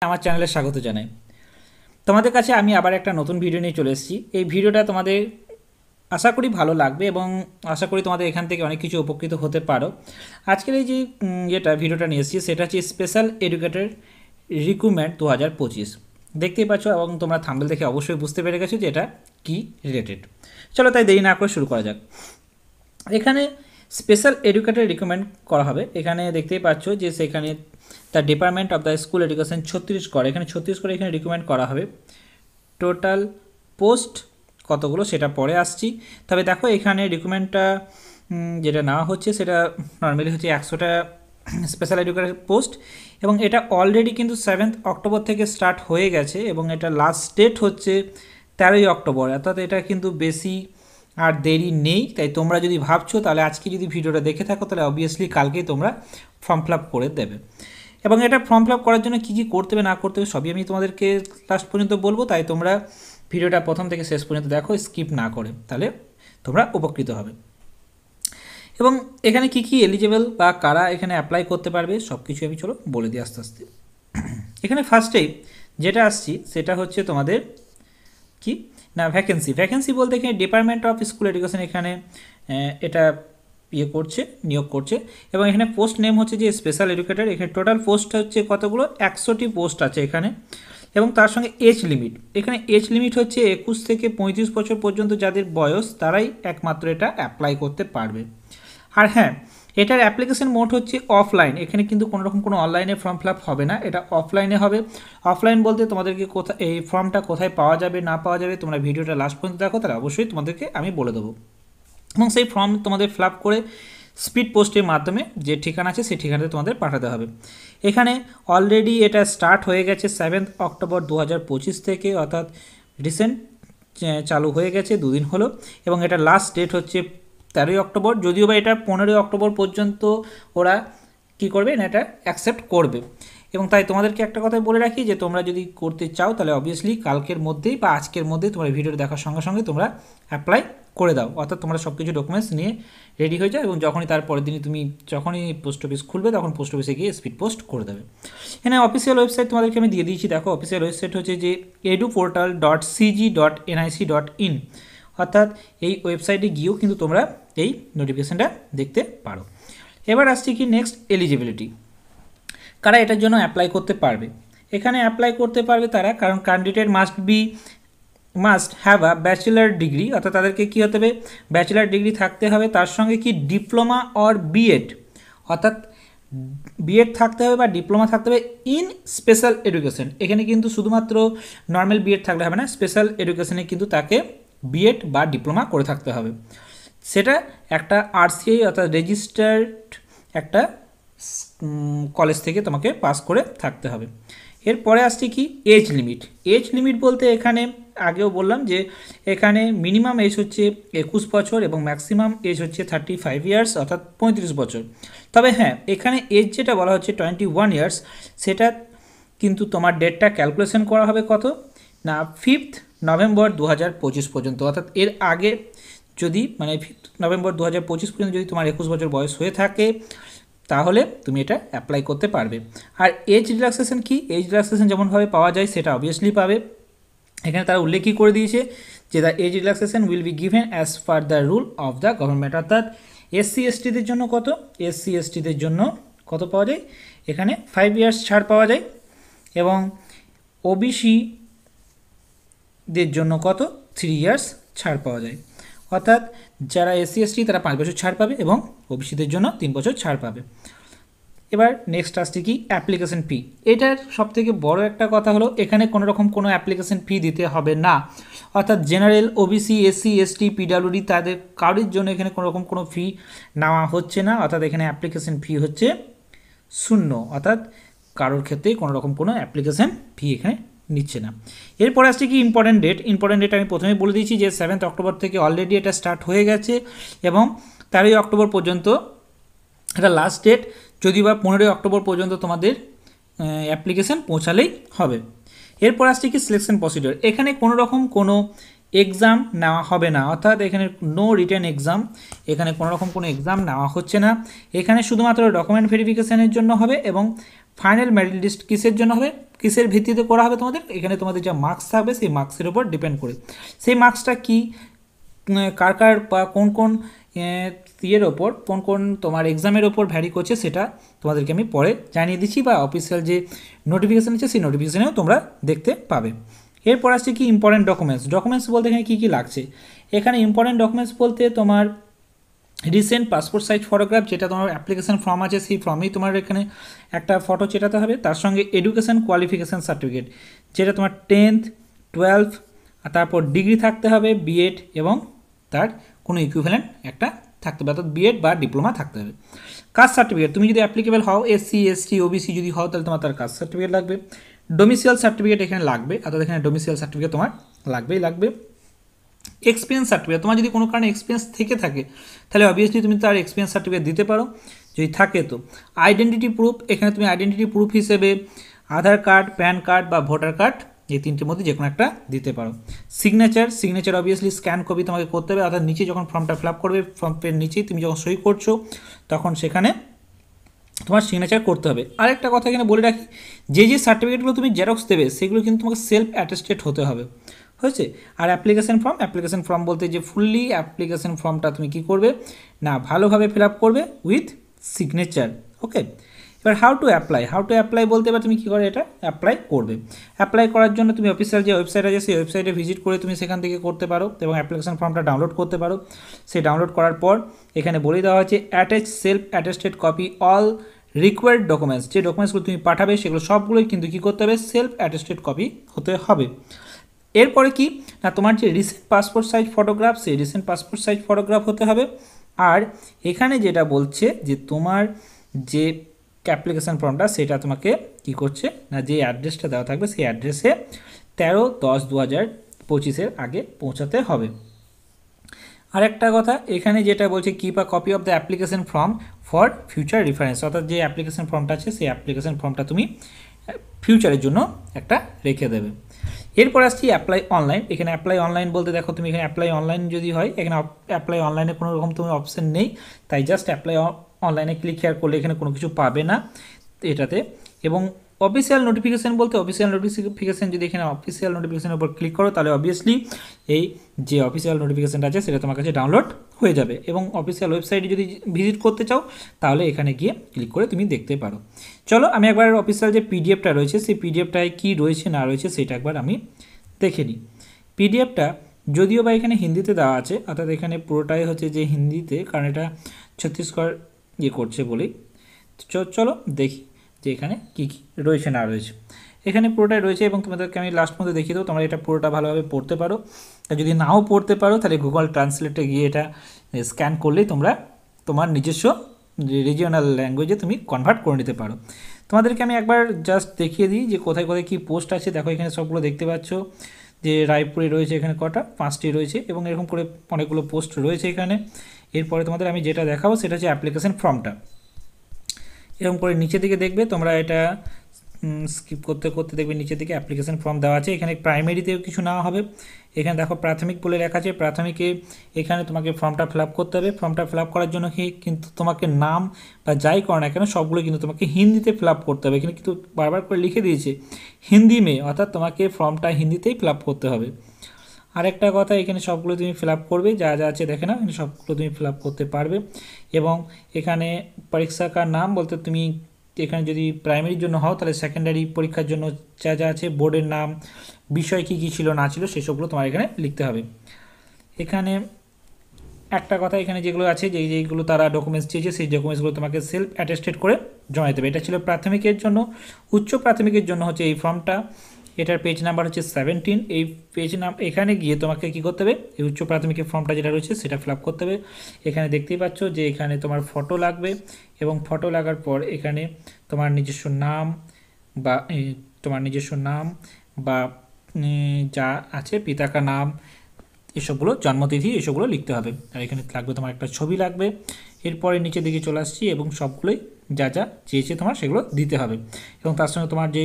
আমার চ্যানেলে স্বাগত জানাই। তোমাদের কাছে আমি আবার একটা নতুন ভিডিও নিয়ে চলে এসেছি। এই ভিডিওটা তোমাদের আশা করি ভালো লাগবে এবং আশা করি তোমাদের এখান থেকে অনেক কিছু উপকৃত হতে পারো। আজকের এই যে ভিডিওটা নিয়ে এসেছি সেটা হচ্ছে স্পেশাল এডুকেটর রিক্রুটমেন্ট 2025। দেখতেই পাচ্ছ এবং তোমরা থাম্বনেল দেখে অবশ্যই বুঝতে পেরে গেছো যে এটা কি রিলেটেড। চলো তাই দেরি না করে শুরু করা যাক। এখানে স্পেশাল এডুকেটর রিকমেন্ড করা হবে। এখানে দেখতেই পাচ্ছ যে সেখানে the department of the school education Chhattisgarh, এখানে ছত্তিশগড়ে এখানে রিকমেন্ড করা হবে। টোটাল পোস্ট কতগুলো সেটা পরে আসছি। তবে দেখো এখানে রিকমেন্ডটা যেটা নেওয়া হচ্ছে সেটা নর্মালি হচ্ছে 100টা স্পেশাল এডুকেটর পোস্ট এবং এটা অলরেডি কিন্তু 7 অক্টোবর থেকে স্টার্ট হয়ে গেছে এবং এটা লাস্ট ডেট হচ্ছে 13ই অক্টোবর। অর্থাৎ এটা কিন্তু বেশি আর দেরি নেই। তাই তোমরা যদি ভাবছো তাহলে আজকে যদি ভিডিওটা দেখে থাকো তাহলে অবভিয়াসলি কালকেই তোমরা ফর্ম ফিল আপ করে দেবে। এবং এটা ফর্ম ফিল আপ করার জন্য কী কী করতে হবে না করতে হবে সবই আমি তোমাদেরকে লাস্ট পর্যন্ত বলবো। তাই তোমরা ভিডিওটা প্রথম থেকে শেষ পর্যন্ত দেখো, স্কিপ না করে, তাহলে তোমরা উপকৃত হবে। এবং এখানে কি কি এলিজিবল বা কারা এখানে অ্যাপ্লাই করতে পারবে সব কিছু আমি চলো বলে দিই আস্তে আস্তে। এখানে ফার্স্টেই যেটা আসছি সেটা হচ্ছে তোমাদের কি না ভ্যাকেন্সি বলতে এখানে ডিপার্টমেন্ট অফ স্কুল এডুকেশন এখানে এটা নিয়োগ করছে এবং এখানে পোস্ট নেম হচ্ছে যে স্পেশাল এডুকেটর। এখানে টোটাল পোস্ট হচ্ছে কতগুলো 100টি পোস্ট আছে এখানে এবং তার সঙ্গে এজ লিমিট, এখানে এজ লিমিট হচ্ছে 21 থেকে 35 বছর পর্যন্ত যাদের বয়স তারাই একমাত্র এটা অ্যাপ্লাই করতে পারবে। আর হ্যাঁ, এটার অ্যাপ্লিকেশন মোড হচ্ছে অফলাইন, এখানে কিন্তু কোনো রকম কোনো অনলাইনে ফর্ম ফিল আপ হবে না, এটা অফলাইনে হবে। অফলাইন বলতে তোমাদেরকে কোথায় এই ফর্মটা কোথায় পাওয়া যাবে না পাওয়া যাবে তোমরা ভিডিওটা লাস্ট পর্যন্ত দেখো, তাহলে অবশ্যই তোমাদেরকে আমি বলে দেবো। এবং সেই ফর্ম তোমাদের ফিল আপ করে স্পিড পোস্টের মাধ্যমে যে ঠিকানা আছে সেই ঠিকানাতে তোমাদের পাঠাতে হবে। এখানে অলরেডি এটা স্টার্ট হয়ে গেছে 7 অক্টোবর 2025 থেকে, অর্থাৎ রিসেন্ট চালু হয়ে গেছে, দুদিন হলো। এবং এটা লাস্ট ডেট হচ্ছে 13ই অক্টোবর, যদিও বা এটা 15ই অক্টোবর পর্যন্ত ওরা কী করবে না এটা অ্যাকসেপ্ট করবে। এবং তাই তোমাদেরকে একটা কথাই বলে রাখি যে তোমরা যদি করতে চাও তাহলে অবভিয়াসলি কালকের মধ্যেই বা আজকের মধ্যেই তোমরা ভিডিওটা দেখার সঙ্গে সঙ্গে তোমরা অ্যাপ্লাই করে দাও। অর্থাৎ তোমরা সব কিছু ডকুমেন্টস নিয়ে রেডি হয়ে যাও এবং যখনই তারপরের দিনই তুমি যখনই পোস্ট অফিস খুলবে তখন পোস্ট অফিসে গিয়ে স্পিড পোস্ট করে দেবে। এখানে অফিসিয়াল ওয়েবসাইট তোমাদেরকে আমি দিয়ে দিয়েছি। দেখো অফিসিয়াল ওয়েবসাইট হচ্ছে যে eduportal.cg.nic.in, অর্থাৎ এই ওয়েবসাইটে গিয়েও কিন্তু তোমরা এই নোটিফিকেশানটা দেখতে পারো। এবার আসছি কি নেক্সট এলিজিবিলিটি, কারা এটার জন্য অ্যাপ্লাই করতে পারবে। এখানে অ্যাপ্লাই করতে পারবে তারা, কারণ candidate must have a bachelor degree, অর্থাৎ তাদেরকে কী হতে হবে ব্যাচেলার ডিগ্রি থাকতে হবে, তার সঙ্গে কি ডিপ্লোমা অর বিএড, অর্থাৎ বিএড থাকতে হবে বা ডিপ্লোমা থাকতে হবে ইন স্পেশাল এডুকেশন। এখানে কিন্তু শুধুমাত্র নর্মাল বিএড থাকলে হবে না, স্পেশাল এডুকেশনে কিন্তু তাকে বিএড বা ডিপ্লোমা করে থাকতে হবে। সেটা একটা আরসিআই অর্থাৎ রেজিস্টার্ড একটা কলেজ থেকে তোমাকে পাস করে থাকতে হবে। এরপরে আসছে কি এজ লিমিট বলতে এখানে আগেও বললাম যে এখানে মিনিমাম এজ হচ্ছে 21 বছর এবং ম্যাক্সিমাম এজ হচ্ছে 35 ইয়ার্স অর্থাৎ 35 বছর। তবে হ্যাঁ, এখানে এজ যেটা বলা হচ্ছে 21 ইয়ার্স, সেটা কিন্তু তোমার ডেটটা ক্যালকুলেশন করা হবে কত না 5 নভেম্বর 2025 পর্যন্ত, অর্থাৎ এর আগে যদি মানে 5 নভেম্বর 2025 পর্যন্ত যদি তোমার 21 বছর বয়স হয়ে থাকে তাহলে তুমি এটা অ্যাপ্লাই করতে পারবে। আর এজ রিল্যাক্সেশন কি, এজ রিল্যাক্সেশন যেমনভাবে পাওয়া যায় সেটা অবভিয়াসলি পাবে। এখানে তারা উল্লেখই করে দিয়েছে যে the age relaxation will be given as per the rule of the government, অর্থাৎ এসসি এসটিদের জন্য কত পাওয়া যায় এখানে 5 ইয়ার্স ছাড় পাওয়া যায় এবং ওবিসিদের জন্য 3 ইয়ার্স ছাড় পাওয়া যায়, অর্থাৎ যারা এসসি এসটি তারা 5 বছর ছাড় পাবে এবং ওবিসিদের জন্য 3 বছর ছাড় পাবে। এবার নেক্সট আসছে কি অ্যাপ্লিকেশন ফি। এটার সবথেকে বড় একটা কথা হলো এখানে কোনো রকম কোনো অ্যাপ্লিকেশন ফি দিতে হবে না, অর্থাৎ general OBC SC ST PWD তাদের কারোর জন্য এখানে কোনো রকম কোনো ফি নেওয়া হচ্ছে না, অর্থাৎ এখানে অ্যাপ্লিকেশন ফি হচ্ছে 0, অর্থাৎ কারোর ক্ষেত্রে কোনো রকম কোনো অ্যাপ্লিকেশন ফি এখানে নিচ্ছে না। এরপর আসছে কি ইম্পর্টেন্ট ডেট আমি প্রথমে বলে দিয়েছি যে 7 অক্টোবর থেকে অলরেডি এটা স্টার্ট হয়ে গেছে এবং 13ই অক্টোবর পর্যন্ত এটা লাস্ট ডেট, যদি বা 15ই অক্টোবর পর্যন্ত তোমাদের অ্যাপ্লিকেশান পৌঁছালেই হবে। এরপর আসছে কি সিলেকশন প্রসিডিওর। এখানে কোনো রকম কোনো এক্সাম নেওয়া হবে না, অর্থাৎ এখানে নো রিটেন এক্সাম, এখানে কোনো রকম কোনো এক্সাম নেওয়া হচ্ছে না। এখানে শুধুমাত্র ডকুমেন্ট ভেরিফিকেশানের জন্য হবে এবং ফাইনাল মেরিট লিস্ট কিসের জন্য হবে, কিসের ভিত্তিতে করা হবে তোমাদের, এখানে তোমাদের যা মার্কস থাকবে সেই মার্কসের উপর ডিপেন্ড করে। সেই মার্কসটা কি, কার কার বা কোন কোন ইয়ের ওপর, কোন কোন তোমার এক্সামের ওপর ভ্যারি করছে সেটা তোমাদেরকে আমি পরে জানিয়ে দিচ্ছি, বা অফিসিয়াল যে নোটিফিকেশান আছে সেই নোটিফিকেশানেও তোমরা দেখতে পাবে। এরপর আসছে কি ইম্পর্টেন্ট ডকুমেন্টস বলতে এখানে কী কী লাগছে। এখানে ইম্পর্টেন্ট ডকুমেন্টস বলতে তোমার রিসেন্ট পাসপোর্ট সাইজ ফটোগ্রাফ, যেটা তোমার অ্যাপ্লিকেশন ফর্ম আছে সেই ফর্মেই তোমার এখানে একটা ফটো চেটাতে হবে। তার সঙ্গে এডুকেশান কোয়ালিফিকেশান সার্টিফিকেট, যেটা তোমার 10th 12th আর তারপর ডিগ্রি থাকতে হবে, বিএড এবং তার কোনো ইকুইভ্যালেন্ট একটা থাকতে হবে, অর্থাৎ বিএড বা ডিপ্লোমা থাকতে হবে। কাস্ট সার্টিফিকেট, তুমি যদি অ্যাপ্লিকেবল হও, এসসি এসটি ওবিসি যদি হও তাহলে তোমার তার কাস্ট সার্টিফিকেট লাগবে। ডোমিসিয়াল সার্টিফিকেট এখানে লাগবে, অর্থাৎ এখানে ডোমিসিয়াল সার্টিফিকেট তোমার লাগবে। এক্সপিরিয়েন্স সার্টিফিকেট, তোমার যদি কোনো কারণে এক্সপিরিয়েন্স থেকে থাকে তাহলে অবভিয়াসলি তুমি তার এক্সপিরিয়েন্স সার্টিফিকেট দিতে পারো যদি থাকে তো। আইডেন্টিটি প্রুফ, এখানে তুমি আইডেন্টিটি প্রুফ হিসেবে আধার কার্ড, প্যান কার্ড বা ভোটার কার্ড, এই তিনটির মধ্যে যে কোনো একটা দিতে পারো। সিগনেচার অবভিয়াসলি স্ক্যান কপি তোমাকে করতে হবে, অর্থাৎ নিচে যখন ফর্মটা ফিল আপ করবে, ফর্মের নিচেই তুমি যখন সই করছো তখন সেখানে তোমার সিগনেচার করতে হবে। আরেকটা কথা এখানে বলে রাখি, যে সার্টিফিকেটগুলো তুমি জেরক্স দেবে সেগুলো কিন্তু তোমাকে সেলফ অ্যাটেস্টেড হতে হবে, হয়েছে। আর অ্যাপ্লিকেশন ফর্ম বলতে যে ফুললি অ্যাপ্লিকেশন ফর্মটা তুমি কি করবে না ভালোভাবে ফিল আপ করবে উইথ সিগনেচার, ওকে। এবার হাউ টু অ্যাপ্লাই বলতে এবার তুমি কী করে এটা অ্যাপ্লাই করবে। অ্যাপ্লাই করার জন্য তুমি অফিসিয়াল যে ওয়েবসাইট আছে সেই ওয়েবসাইটে ভিজিট করে তুমি সেখান থেকে করতে পারো এবং অ্যাপ্লিকেশন ফর্মটা ডাউনলোড করতে পারো। সেই ডাউনলোড করার পর এখানে বলে দেওয়া হচ্ছে attach self attested copy all required documents, যে ডকুমেন্টসগুলো তুমি পাঠাবে সেগুলো সবগুলোই কিন্তু কী করতে হবে, সেলফ অ্যাটেস্টেড কপি হতে হবে। এরপরে কি না, তোমার যে রিসেন্ট পাসপোর্ট সাইজ ফটোগ্রাফ সেই রিসেন্ট পাসপোর্ট সাইজ ফটোগ্রাফ হতে হবে। আর এখানে যেটা বলছে যে তোমার যে অ্যাপ্লিকেশান ফর্মটা সেটা তোমাকে কি করছে না, যে অ্যাড্রেসটা দেওয়া থাকবে সেই অ্যাড্রেসে 13/10/2025 আগে পৌঁছাতে হবে। আরেকটা কথা এখানে যেটা বলছে keep a copy of the application form for future reference, অর্থাৎ যে অ্যাপ্লিকেশন ফর্মটা আছে সেই অ্যাপ্লিকেশন ফর্মটা তুমি ফিউচারের জন্য একটা রেখে দেবে। এরপর আসছি অ্যাপ্লাই অনলাইন। এখানে অ্যাপ্লাই অনলাইন বলতে দেখো তুমি এখানে অ্যাপ্লাই অনলাইন যদি হয়, এখানে অ্যাপ্লাই অনলাইনে কোনো রকম তোমার অপশান নেই, তাই জাস্ট অ্যাপ্লাই অনলাইনে ক্লিক হেয়ার করলে এখানে কোনো কিছু পাবে না এটাতে। এবং অফিসিয়াল নোটিফিকেশান বলতে অফিসিয়াল নোটিফিকেশান, যদি এখানে অফিসিয়াল নোটিফিকেশানের উপর ক্লিক করো তাহলে অবভিয়াসলি এই যে অফিসিয়াল নোটিফিকেশানটা আছে সেটা তোমার কাছে ডাউনলোড হয়ে যাবে এবং অফিসিয়াল ওয়েবসাইটে যদি ভিজিট করতে চাও তাহলে এখানে গিয়ে ক্লিক করে তুমি দেখতে পারো। চলো আমি একবার অফিসিয়াল যে পিডিএফটা রয়েছে সেই পিডিএফটায় কী রয়েছে না রয়েছে সেটা একবার আমি দেখে নিই। পিডিএফটা যদিও বা এখানে হিন্দিতে দেওয়া আছে, অর্থাৎ এখানে পুরোটাই হচ্ছে যে হিন্দিতে, কারণ এটা ছত্তিশগড় করছে বলেই। চলো দেখি যে এখানে কী কী রয়েছে না রয়েছে। এখানে পুরোটাই রয়েছে এবং তোমাদেরকে আমি লাস্ট মধ্যে দেখিয়ে দেবো, তোমরা এটা পুরোটা ভালোভাবে পড়তে পারো। আর যদি নাও পড়তে পারো তাহলে গুগল ট্রান্সলেটে গিয়ে এটা স্ক্যান করলেই তোমরা তোমার নিজস্ব রিজিওনাল ল্যাঙ্গুয়েজে তুমি কনভার্ট করে নিতে পারো। তোমাদেরকে আমি একবার জাস্ট দেখিয়ে দিই যে কোথায় কোথায় কী পোস্ট আছে। দেখো এখানে সবগুলো দেখতে পাচ্ছ যে রায়পুরে রয়েছে, এখানে কটা 5টি রয়েছে এবং এরকম করে অনেকগুলো পোস্ট রয়েছে এখানে। এরপরে তোমাদের আমি যেটা দেখাবো সেটা হচ্ছে অ্যাপ্লিকেশন ফর্মটা। এরকম করে নিচের দিকে দেখবে তোমরা, এটা স্কিপ করতে করতে দেখবে নিচের দিকে অ্যাপ্লিকেশন ফর্ম দেওয়া আছে। এখানে প্রাইমারিতেও কিছু নেওয়া হবে, এখানে দেখো প্রাথমিক বলে লেখা আছে, প্রাথমিকে এখানে তোমাকে ফর্মটা ফিল আপ করতে হবে। ফর্মটা ফিল আপ করার জন্য কিন্তু তোমাকে নাম বা যাই করো না কেন সবগুলো কিন্তু তোমাকে হিন্দিতে ফিল আপ করতে হবে। এখানে কিন্তু বারবার করে লিখে দিয়েছে হিন্দি মে, অর্থাৎ তোমাকে ফর্মটা হিন্দিতেই ফিল আপ করতে হবে। আরেকটা কথা, এখানে সবগুলো তুমি ফিল আপ করবে, যা যা আছে দেখে না এখানে সবগুলো তুমি ফিল আপ করতে পারবে। এবং এখানে পরীক্ষাকার নাম বলতে তুমি এখানে যদি প্রাইমারির জন্য হও তাহলে সেকেন্ডারি পরীক্ষার জন্য যা যা আছে, বোর্ডের নাম, বিষয় কী কী ছিল না ছিল সেসবগুলো তোমার এখানে লিখতে হবে। এখানে একটা কথা, এখানে যেগুলো আছে যেইগুলো তারা ডকুমেন্টস চেয়েছে সেই ডকুমেন্টসগুলো তোমাকে সেলফ অ্যাটেস্টেড করে জমা দিতে হবে। এটা ছিল প্রাথমিকের জন্য। উচ্চ প্রাথমিকের জন্য হচ্ছে এই ফর্মটা, এটার পেজ নাম্বার হচ্ছে 17। এই পেজ এখানে গিয়ে তোমাকে কী করতে হবে, এই উচ্চ প্রাথমিকের ফর্মটা যেটা রয়েছে সেটা ফিল আপ করতে হবে। এখানে দেখতেই পাচ্ছ যে এখানে তোমার ফটো লাগবে এবং ফটো লাগার পর এখানে তোমার নিজস্ব নাম বা যা আছে পিতাকা নাম, এসবগুলো জন্মতিথি এসবগুলো লিখতে হবে। আর এখানে লাগবে তোমার একটা ছবি লাগবে। এরপরে নিচের দিকে চলে আসছি এবং সবগুলোই যা যা চেয়েছে তোমার সেগুলো দিতে হবে এবং তার সঙ্গে তোমার যে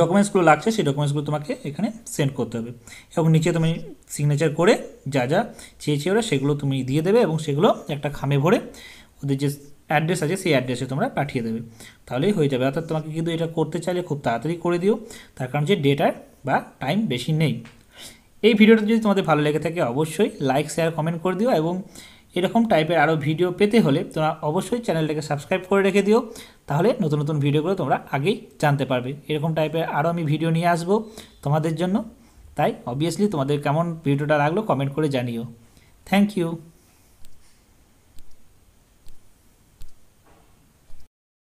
ডকুমেন্টসগুলো লাগছে সেই ডকুমেন্টসগুলো তোমাকে এখানে সেন্ড করতে হবে এবং নিচে তুমি সিগনেচার করে যা যা চেয়েছে ওরা সেগুলো তুমি দিয়ে দেবে এবং সেগুলো একটা খামে ভরে ওদের যে অ্যাড্রেস আছে সেই অ্যাড্রেসে তোমরা পাঠিয়ে দেবে, তাহলেই হয়ে যাবে। অর্থাৎ তোমাকে কিন্তু এটা করতে চাইলে খুব তাড়াতাড়ি করে দিও, তার কারণ যে ডেটার বা টাইম বেশি নেই। এই ভিডিওটা যদি তোমাদের ভালো লেগে থাকে অবশ্যই লাইক শেয়ার কমেন্ট করে দিও এবং এরকম টাইপের আরও ভিডিও পেতে হলে তোমরা অবশ্যই চ্যানেলটাকে সাবস্ক্রাইব করে রেখে দিও, তাহলে নতুন নতুন ভিডিওগুলো তোমরা আগেই জানতে পারবে। এরকম টাইপের আরও আমি ভিডিও নিয়ে আসবো তোমাদের জন্য, তাই অবভিয়াসলি তোমাদের কেমন ভিডিওটা লাগলো কমেন্ট করে জানিও। Thank you.